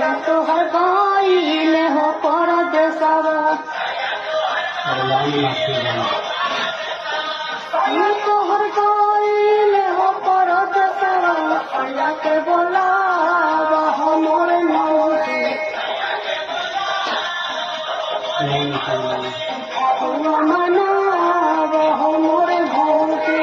तोहर गाइले हो परदेसवा तोहर गाइले हो परदेसवा अल्लाह के बोलावा हमर नौके मनावा हमर भौके